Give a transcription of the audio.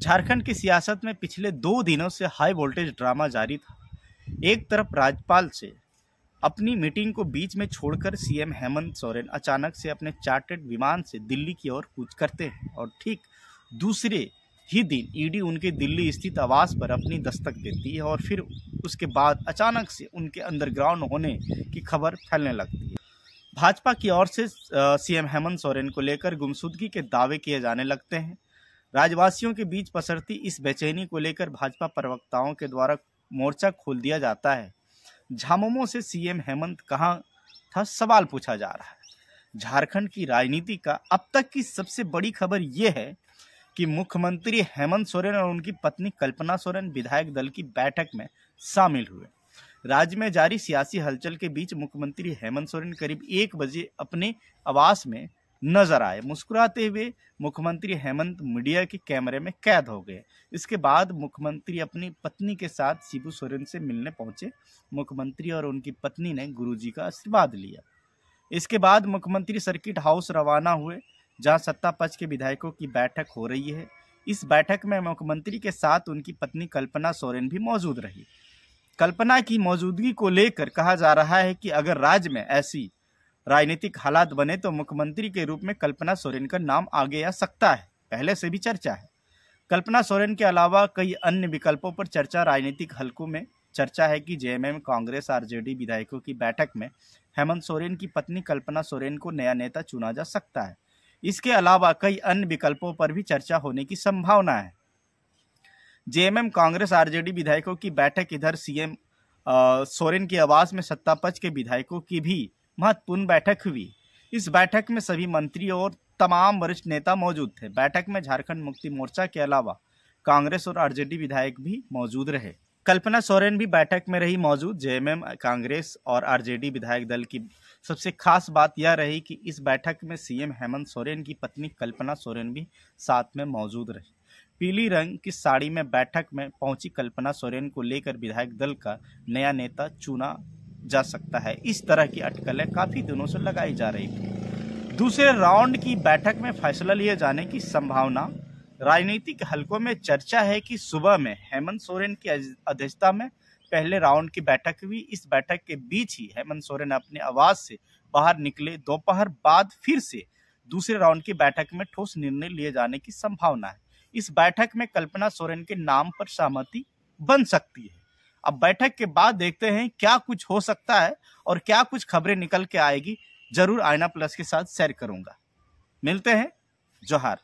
झारखंड की सियासत में पिछले 2 दिनों से हाई वोल्टेज ड्रामा जारी था। एक तरफ राज्यपाल से अपनी मीटिंग को बीच में छोड़कर सीएम हेमंत सोरेन अचानक से अपने चार्टर्ड विमान से दिल्ली की ओर कूच करते हैं और ठीक दूसरे ही दिन ईडी उनके दिल्ली स्थित आवास पर अपनी दस्तक देती है और फिर उसके बाद अचानक से उनके अंडरग्राउंड होने की खबर फैलने लगती है। भाजपा की ओर से सीएम हेमंत सोरेन को लेकर गुमशुदगी के दावे किए जाने लगते हैं। राज्यवासियों के बीच पसरती इस बेचैनी को लेकर भाजपा प्रवक्ताओं के द्वारा मोर्चा खोल दिया जाता है। झामुमो से सीएम हेमंत कहां था सवाल पूछा जा रहा है। झारखंड की राजनीति का अब तक की सबसे बड़ी खबर यह है कि मुख्यमंत्री हेमंत सोरेन और उनकी पत्नी कल्पना सोरेन विधायक दल की बैठक में शामिल हुए। राज्य में जारी सियासी हलचल के बीच मुख्यमंत्री हेमंत सोरेन करीब 1 बजे अपने आवास में नजर आए। मुस्कुराते हुए मुख्यमंत्री हेमंत मीडिया के कैमरे में कैद हो गए। इसके बाद मुख्यमंत्री अपनी पत्नी के साथ शिबू सोरेन से मिलने पहुंचे। मुख्यमंत्री और उनकी पत्नी ने गुरुजी का आशीर्वाद लिया। इसके बाद मुख्यमंत्री सर्किट हाउस रवाना हुए, जहां सत्ता पक्ष के विधायकों की बैठक हो रही है। इस बैठक में मुख्यमंत्री के साथ उनकी पत्नी कल्पना सोरेन भी मौजूद रही। कल्पना की मौजूदगी को लेकर कहा जा रहा है कि अगर राज्य में ऐसी राजनीतिक हालात बने तो मुख्यमंत्री के रूप में कल्पना सोरेन का नाम आगे आ सकता है। पहले से भी चर्चा है। कल्पना सोरेन के अलावा कई अन्य विकल्पों पर चर्चा राजनीतिक हलकों में चर्चा है कि जेएमएम कांग्रेस आरजेडी विधायकों की बैठक में हेमंत सोरेन की पत्नी कल्पना सोरेन को नया नेता चुना जा सकता है। इसके अलावा कई अन्य विकल्पों पर भी चर्चा होने की संभावना है। जेएमएम कांग्रेस आरजेडी विधायकों की बैठक, इधर सीएम सोरेन के आवास में सत्ता पक्ष के विधायकों की भी महत्वपूर्ण बैठक हुई। इस बैठक में सभी मंत्री और तमाम वरिष्ठ नेता मौजूद थे। बैठक में झारखंड मुक्ति मोर्चा के अलावा कांग्रेस और आरजेडी विधायक भी मौजूद रहे। कल्पना सोरेन भी बैठक में रही मौजूद। जेएमएम कांग्रेस और आरजेडी विधायक दल की सबसे खास बात यह रही कि इस बैठक में सीएम हेमंत सोरेन की पत्नी कल्पना सोरेन भी साथ में मौजूद रही। पीली रंग की साड़ी में बैठक में पहुंची कल्पना सोरेन को लेकर विधायक दल का नया नेता चुना जा सकता है। इस तरह की अटकलें काफी दिनों से लगाई जा रही थी। दूसरे राउंड की बैठक में फैसला लिए जाने की संभावना। राजनीतिक हलकों में चर्चा है कि सुबह में हेमंत सोरेन की अध्यक्षता में पहले राउंड की बैठक हुई। इस बैठक के बीच ही हेमंत सोरेन अपने आवास से बाहर निकले। दोपहर बाद फिर से दूसरे राउंड की बैठक में ठोस निर्णय लिए जाने की संभावना है। इस बैठक में कल्पना सोरेन के नाम पर सहमति बन सकती है। अब बैठक के बाद देखते हैं क्या कुछ हो सकता है और क्या कुछ खबरें निकल के आएगी। जरूर आईना प्लस के साथ शेयर करूंगा। मिलते हैं। जोहार।